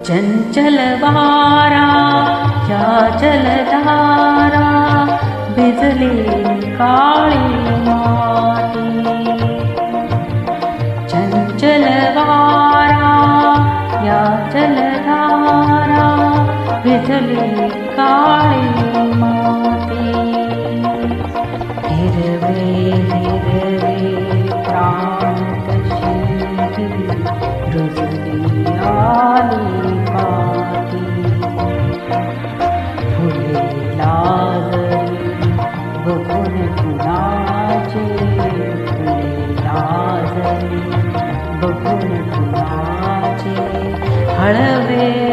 चंचल वारा या जलधारा भिजले काळी माती. चंचल वारा या जलधारा भिजले काळी माती. हिरवे हिरवे प्राण तशी रुजली आली पाती. फुले लाजली बघून कुणाचे, फुले लाजली बघून कुणाचे. हळवे